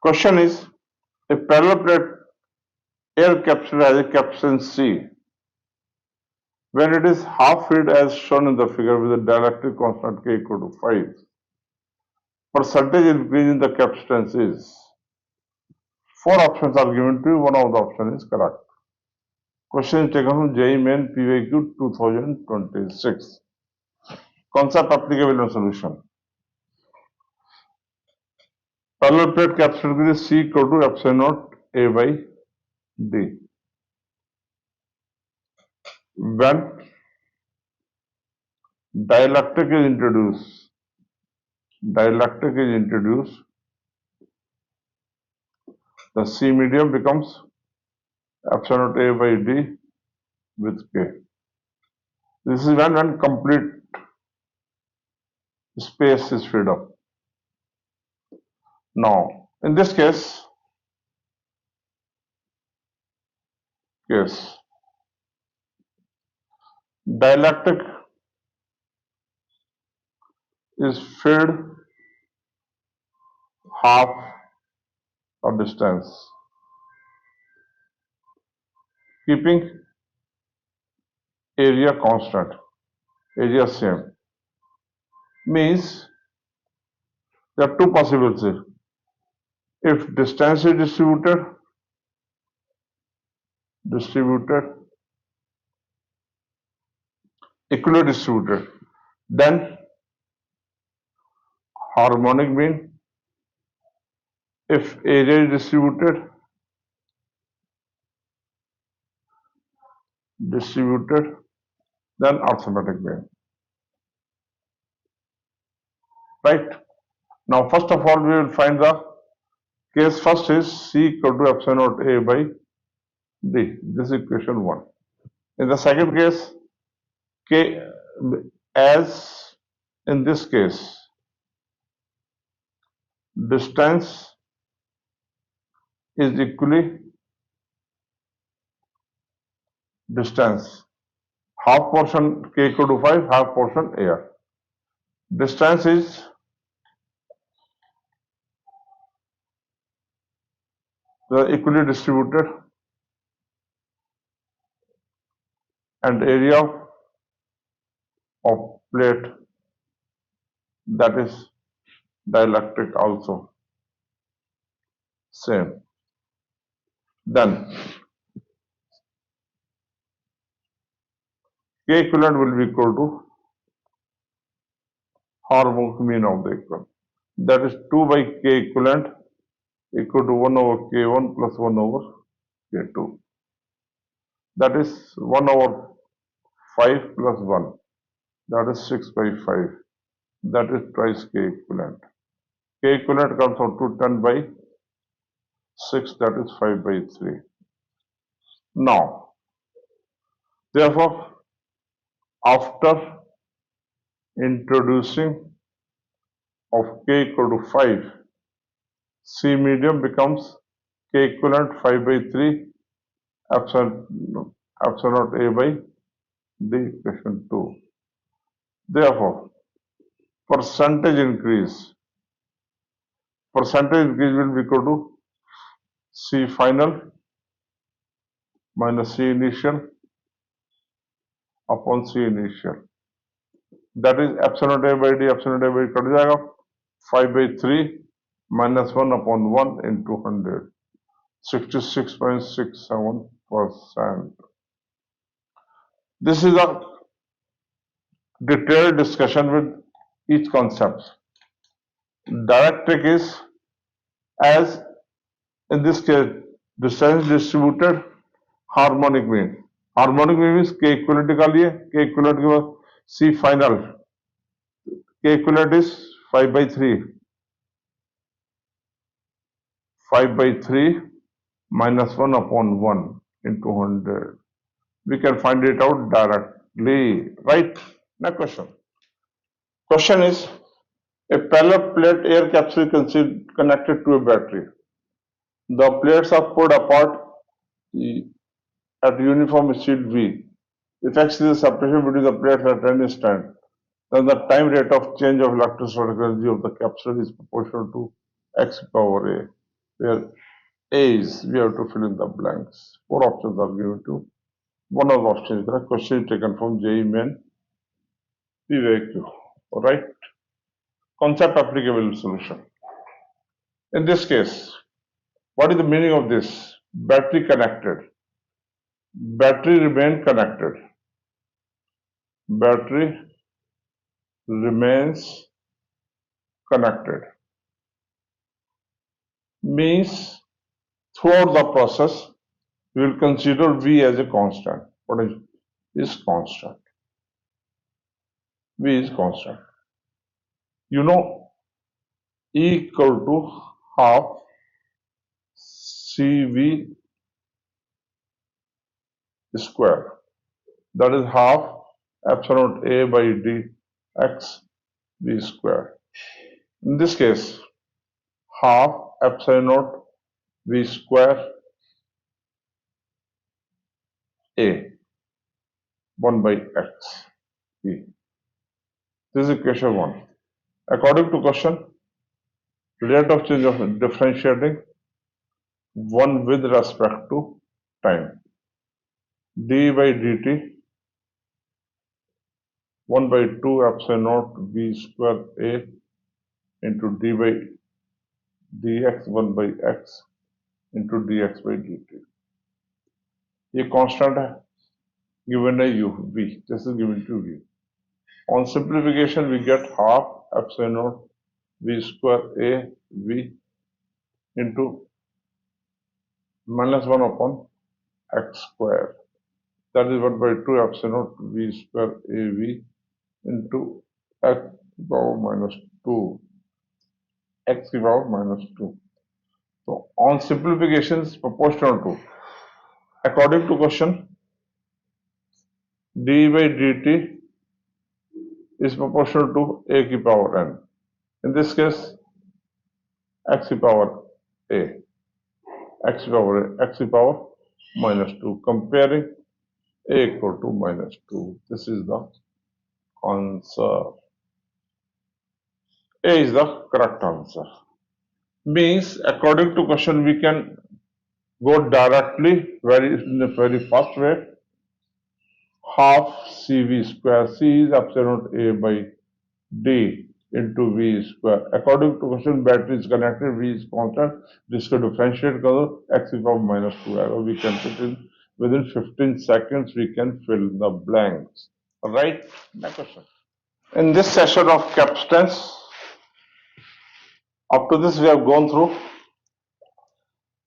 Question is, a parallel plate air capsule has a capacitance C. When it is half filled as shown in the figure with a dielectric constant K equal to 5, percentage increase in the capacitance is. Four options are given to you, one of the options is correct. Question is taken from JEE Main PYQ 2026. Concept applicable and solution. Parallel plate capacitor is C equal to epsilon naught A by D. When dielectric is introduced, the C medium becomes epsilon naught A by D with K. This is when complete space is filled up. Now, in this case, dielectric is filled half a distance, keeping area constant, area same. Means there are two possibilities. If distance is distributed, equally distributed, then harmonic mean. If area is distributed, then arithmetic mean. Right? Now, first of all, we will find the case. First is C equal to epsilon naught A by D. This is equation 1. In the second case, K, as in this case, distance is equally half portion K equal to 5, half portion air. Distance is the equally distributed and area of plate, that is dielectric, also same. Then K equivalent will be equal to harmonic mean of the equivalent. That is 2 by K equivalent equal to 1 over K1 plus 1 over K2. That is 1 over 5 plus 1. That is 6 by 5. That is twice K equivalent. K equivalent comes out to 10 by 6, that is 5 by 3. Now, therefore, after introducing of K equal to 5, C medium becomes K equivalent 5 by 3 epsilon naught A by D, equation 2. Therefore, percentage increase will be equal to C final minus C initial upon C initial. That is epsilon naught A by D, epsilon naught A by D cut जाएगा 5 by 3 minus 1 upon 1 into 100, 66.67%. This is a detailed discussion with each concept. Dielectric is, as in this case, distance distributed, harmonic mean. Harmonic mean means K equivalent निकाल लिए, K equivalent के बाद C final. K equivalent is 5 by 3. 5 by 3 minus 1 upon 1 into 100. We can find it out directly. Right? Next question. Question is, a parallel plate air capsule connected to a battery. The plates are pulled apart at uniform speed v. If x is the separation between the plates at any instant, then the time rate of change of electrostatic energy of the capsule is proportional to x power a. where A is, we have to fill in the blanks. 4 options are given to. One of the options is correct. Question is taken from JEE Main PYQ. Alright. Concept applicable solution. In this case, what is the meaning of this? Battery connected. Battery remain connected. Battery remains connected. Means throughout the process, we will consider V as a constant. What is constant? V is constant. You know, E equal to half CV square. That is half epsilon A by D x V square. In this case, half epsilon V square A 1 by x E. This is question 1. According to question, rate of change of differentiating 1 with respect to time. D by dt 1 by 2 epsilon naught V square A into D by dx 1 by x into dx by dt. ये constant है, given a u, v. This is given to v. On simplification, we get half epsilon naught v square a v into minus 1 upon x square. That is 1 by 2 epsilon naught v square a v into x power minus 2. X power minus 2. So on simplification is proportional to, according to question, d by dt is proportional to a की power n. In this case, x की power a, x की power minus 2. Comparing a equal to minus 2. This is the answer. A is the correct answer. Means according to question, we can go directly in the very first way. Half CV square. C is epsilon A by D into V square. According to question, battery is connected, V is constant. This could differentiate because x is power minus 2. We can put in within 15 seconds, we can fill the blanks. Alright, next question. In this session of capacitance, up to this we have gone through.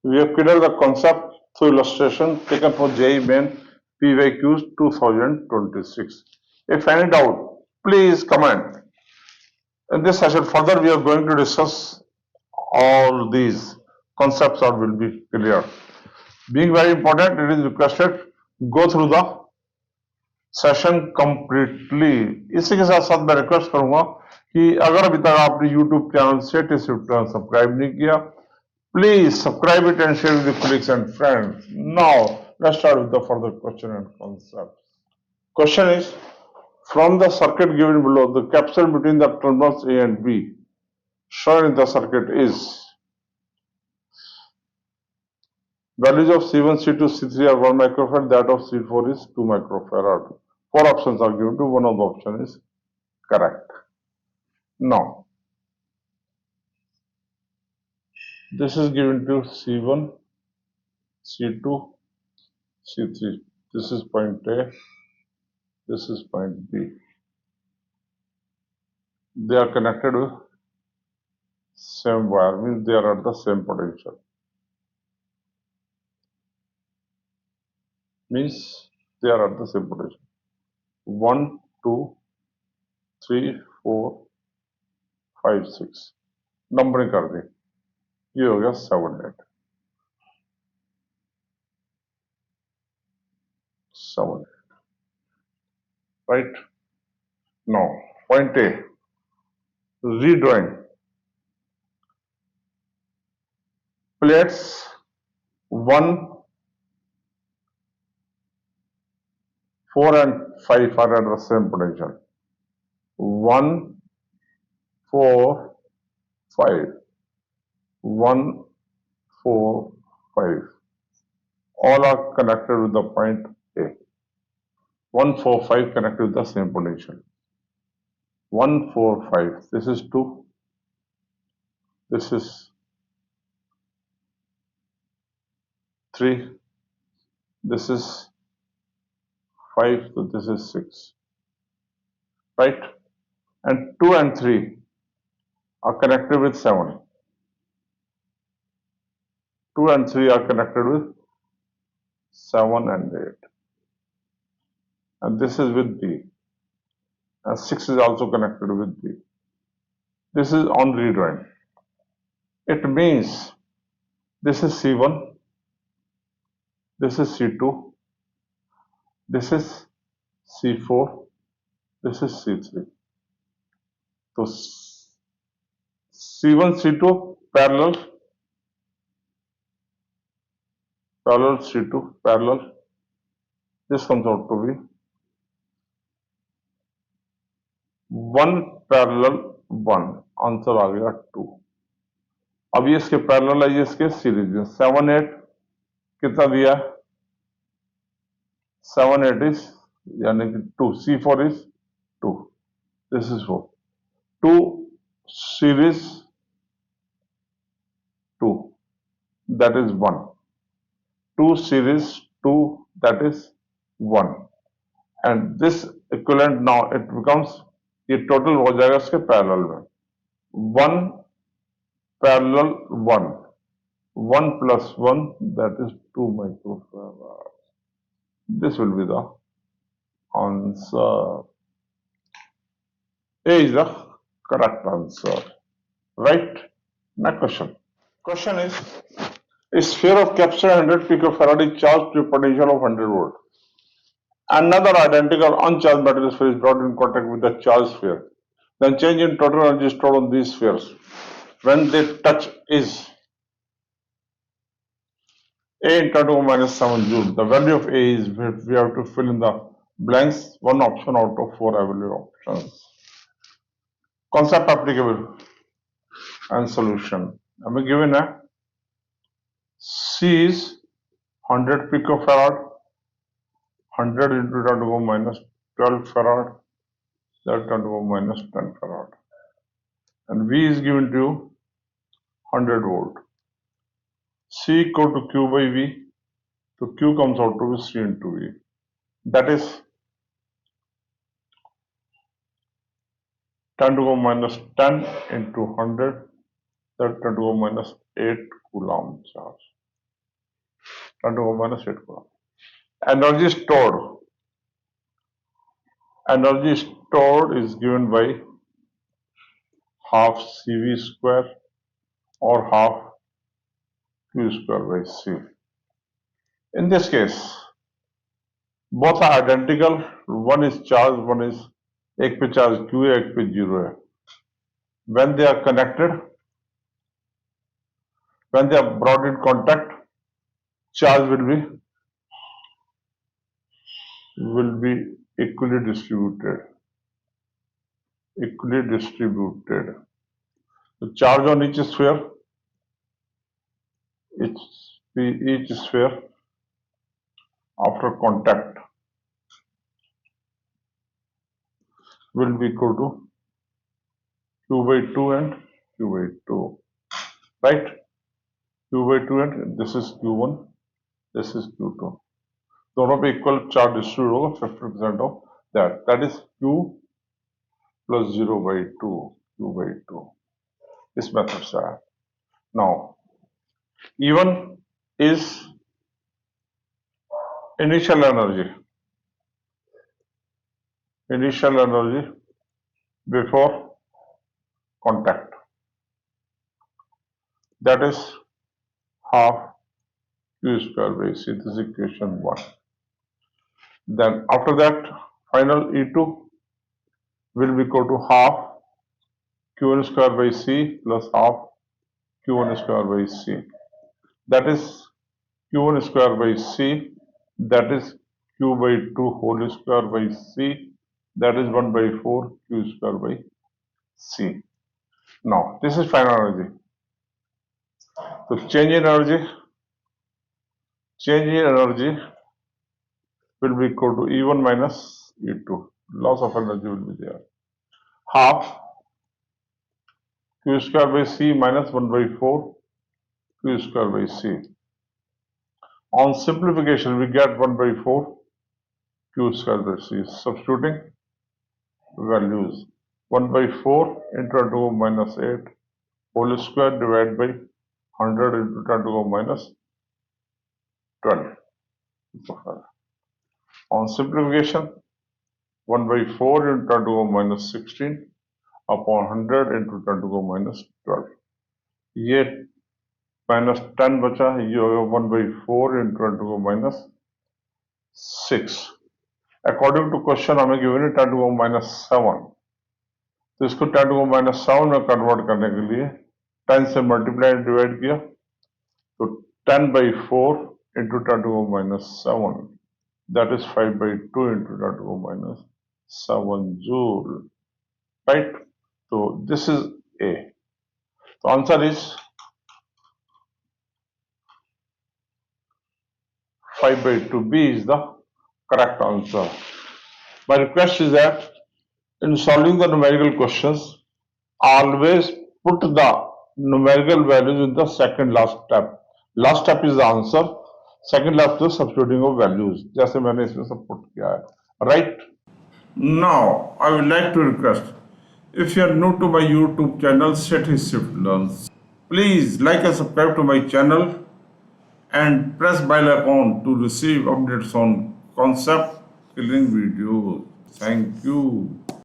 We have cleared the concept through illustration taken from JEE Main PYQs 2026. If any doubt, please comment. In this session further we are going to discuss all these concepts or will be clear. Being very important, it is requested go through the session completely. इसी के साथ साथ मैं request करूंगा कि अगर अभी तक आपने यूट्यूब चैनल सेट सब्सक्राइब नहीं किया, please subscribe it and share with colleagues and friends. Now let's start with the further question and concept. Question is from the circuit given below, the capacitor between the terminals A and B shown in the circuit is values of C1, C2, C3 are 1 microfarad, that of C4 is 2 microfarad. 4 options are given to, one of the option is correct. Now, this is given to C1, C2, C3. This is point A, this is point B. They are connected with same wire, means they are at the same potential. Means they are at the same potential. 1, 2, 3, 4, 5, 6. Numbering कर दें. ये हो गया 7, 8. 7, 8. Right? Now, point A. Redrawing. Plates 1, 4 and 5 are at the same potential. 1, 4, 5. 1, 4, 5. All are connected with the point A. 1, 4, 5 connected with the same potential. 1, 4, 5. This is 2. This is 3. This is 5. So this is 6. Right? And 2 and 3 are connected with 7. 2 and 3 are connected with 7 and 8. And this is with B. And 6 is also connected with B. This is on redrawing. It means this is C1, this is C2, this is C4, this is C3. So C1, C2 parallel, C2 parallel. This comes out to be 1 parallel 1. Answer आ गया 2. अब ये इसके parallel है, ये इसके series में 7, 8 कितना दिया? 7, 8 इज यानी कि 2. C4 is 2. This is 4. 2 series 2, that is 1. 2 series 2, that is 1. And this equivalent now it becomes, ये टोटल हो जाएगा इसके पैरेलल में 1 parallel 1. 1 plus 1, that is 2 microfarad. This will be the answer. A is the correct answer. Right? Next question. Question is, a sphere of capacitor 100 picofarad is charged to a potential of 100 volt. Another identical uncharged metal sphere is brought in contact with the charged sphere. Then change in total energy stored on these spheres when they touch is A in 10 to the minus 7 joule. The value of A is, we have to fill in the blanks, one option out of 4 available options. Concept applicable and solution. I am given a C is 100 picofarad, 100 into 10 to the minus 12 farad, that 10 to the minus 10 farad. And V is given to you 100 volt. C equal to Q by V. So Q comes out to be C into V. That is 10 to the minus 10 into 100, that 10 to the minus 8 coulomb charge. 10 to the minus 8 coulomb. Energy stored. Energy stored is given by half CV square or half Q square by C. In this case, both are identical. One is charged, one is एक पे charge Q है, एक पे 0 है. When they are connected, when they are brought in contact, charge will be equally distributed. Equally distributed. The charge on each sphere, each sphere after contact will be equal to Q by 2 and Q by 2. Right? Q by 2 and this is Q1, this is Q2. दोनों पे equal charge distribute होगा 50% of that. That is Q plus 0 by 2, Q by 2. This method से आया. Now, E1 is initial energy. Initial energy before contact. That is half Q square by C. This is equation 1. Then after that, final E2 will be equal to half Q1 square by C plus half Q1 square by C. That is Q1 square by C. That is Q by 2 whole square by C. That is 1 by 4 Q square by C. Now, this is final energy. So change in energy will be equal to E1 minus E2. Loss of energy will be there. Half Q square by C minus 1 by 4 Q square by C. On simplification, we get 1 by 4 Q square by C. Substituting values. 1 by 4 into 10 to the power minus 8 whole square divided by 100 into 10 to the power minus 12. On simplification, 1 by 4 into 10 to the power minus 16 upon 100 into 10 to the power minus 12. ये minus 10 बचा, ये होगा 1 by 4 into 10 to the power minus 6. According to question हमें given है 10 to the power minus 7. तो इसको 10 to the power minus 7 में convert करने के लिए 10 से मल्टीप्लाई डिवाइड किया, तो 10 by 4 into 10 to the power minus 7, that is 5 by 2 into 10 to the power minus 7 joule, right? So this is A. The answer is 5 by 2. B is the correct answer. My request is that in solving the numerical questions, always put the numerical values in the second last step. Last step is the answer. Second last is substituting of values. जैसे मैंने इसमें सब put किया है. Right? Now, I would like to request, if you are new to my YouTube channel, Set His Shift Learns, please like and subscribe to my channel and press bell icon to receive updates on concept killing videos. Thank you.